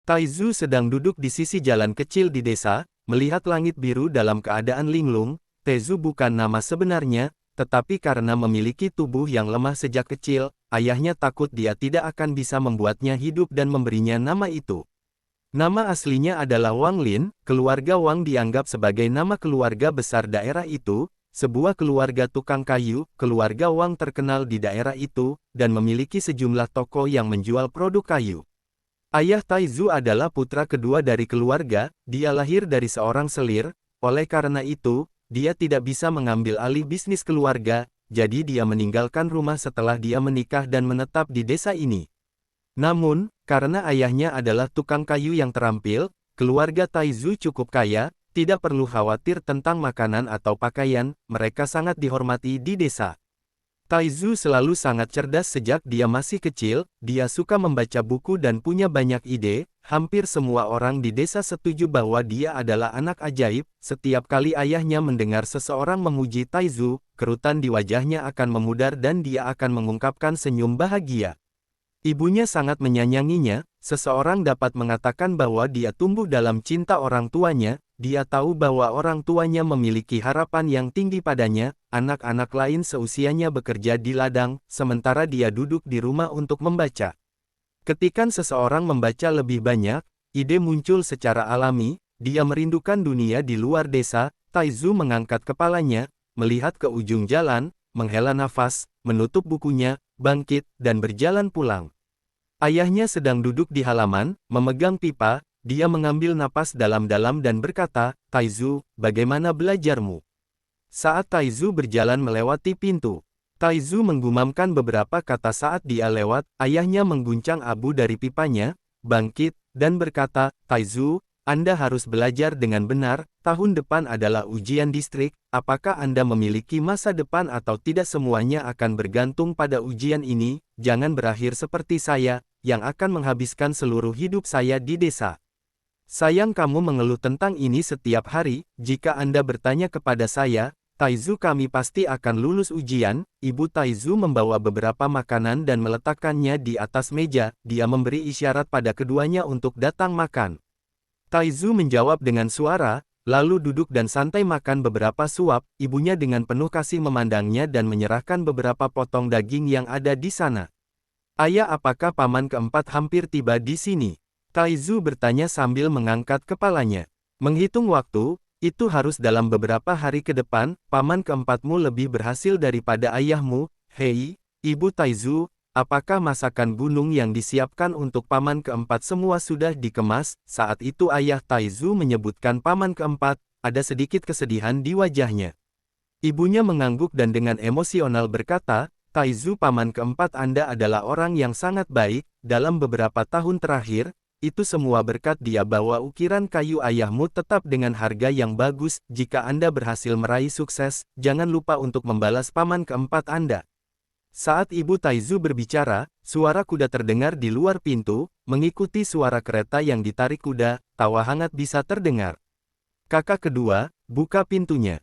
Taizu sedang duduk di sisi jalan kecil di desa, melihat langit biru dalam keadaan linglung. Taizu bukan nama sebenarnya, tetapi karena memiliki tubuh yang lemah sejak kecil, ayahnya takut dia tidak akan bisa membuatnya hidup dan memberinya nama itu. Nama aslinya adalah Wang Lin. Keluarga Wang dianggap sebagai nama keluarga besar daerah itu, sebuah keluarga tukang kayu. Keluarga Wang terkenal di daerah itu, dan memiliki sejumlah toko yang menjual produk kayu. Ayah Taizu adalah putra kedua dari keluarga. Dia lahir dari seorang selir, oleh karena itu, dia tidak bisa mengambil alih bisnis keluarga, jadi dia meninggalkan rumah setelah dia menikah dan menetap di desa ini. Namun, karena ayahnya adalah tukang kayu yang terampil, keluarga Taizu cukup kaya, tidak perlu khawatir tentang makanan atau pakaian, mereka sangat dihormati di desa. Taizu selalu sangat cerdas sejak dia masih kecil. Dia suka membaca buku dan punya banyak ide. Hampir semua orang di desa setuju bahwa dia adalah anak ajaib. Setiap kali ayahnya mendengar seseorang memuji Taizu, kerutan di wajahnya akan memudar dan dia akan mengungkapkan senyum bahagia. Ibunya sangat menyayanginya. Seseorang dapat mengatakan bahwa dia tumbuh dalam cinta orang tuanya. Dia tahu bahwa orang tuanya memiliki harapan yang tinggi padanya. Anak-anak lain seusianya bekerja di ladang, sementara dia duduk di rumah untuk membaca. Ketika seseorang membaca lebih banyak, ide muncul secara alami. Dia merindukan dunia di luar desa. Taizu mengangkat kepalanya, melihat ke ujung jalan, menghela nafas, menutup bukunya, bangkit, dan berjalan pulang. Ayahnya sedang duduk di halaman, memegang pipa. Dia mengambil napas dalam-dalam dan berkata, "Taizu, bagaimana belajarmu?" Saat Taizu berjalan melewati pintu, Taizu menggumamkan beberapa kata saat dia lewat. Ayahnya mengguncang abu dari pipanya, bangkit, dan berkata, "Taizu, Anda harus belajar dengan benar. Tahun depan adalah ujian distrik. Apakah Anda memiliki masa depan atau tidak? Semuanya akan bergantung pada ujian ini. Jangan berakhir seperti saya, yang akan menghabiskan seluruh hidup saya di desa. Sayang kamu mengeluh tentang ini setiap hari. Jika Anda bertanya kepada saya, Taizu, kami pasti akan lulus ujian." Ibu Taizu membawa beberapa makanan dan meletakkannya di atas meja. Dia memberi isyarat pada keduanya untuk datang makan. Taizu menjawab dengan suara, lalu duduk dan santai makan beberapa suap. Ibunya dengan penuh kasih memandangnya dan menyerahkan beberapa potong daging yang ada di sana. "Ayah, apakah paman keempat hampir tiba di sini?" Taizu bertanya sambil mengangkat kepalanya. "Menghitung waktu, itu harus dalam beberapa hari ke depan. Paman keempatmu lebih berhasil daripada ayahmu." "Hei, Ibu Taizu, apakah masakan gunung yang disiapkan untuk paman keempat semua sudah dikemas?" Saat itu ayah Taizu menyebutkan paman keempat, ada sedikit kesedihan di wajahnya. Ibunya mengangguk dan dengan emosional berkata, "Taizu, paman keempat Anda adalah orang yang sangat baik. Dalam beberapa tahun terakhir, itu semua berkat dia bahwa ukiran kayu ayahmu tetap dengan harga yang bagus. Jika Anda berhasil meraih sukses, jangan lupa untuk membalas paman keempat Anda." Saat Ibu Taizu berbicara, suara kuda terdengar di luar pintu, mengikuti suara kereta yang ditarik kuda. Tawa hangat bisa terdengar. "Kakak kedua, buka pintunya."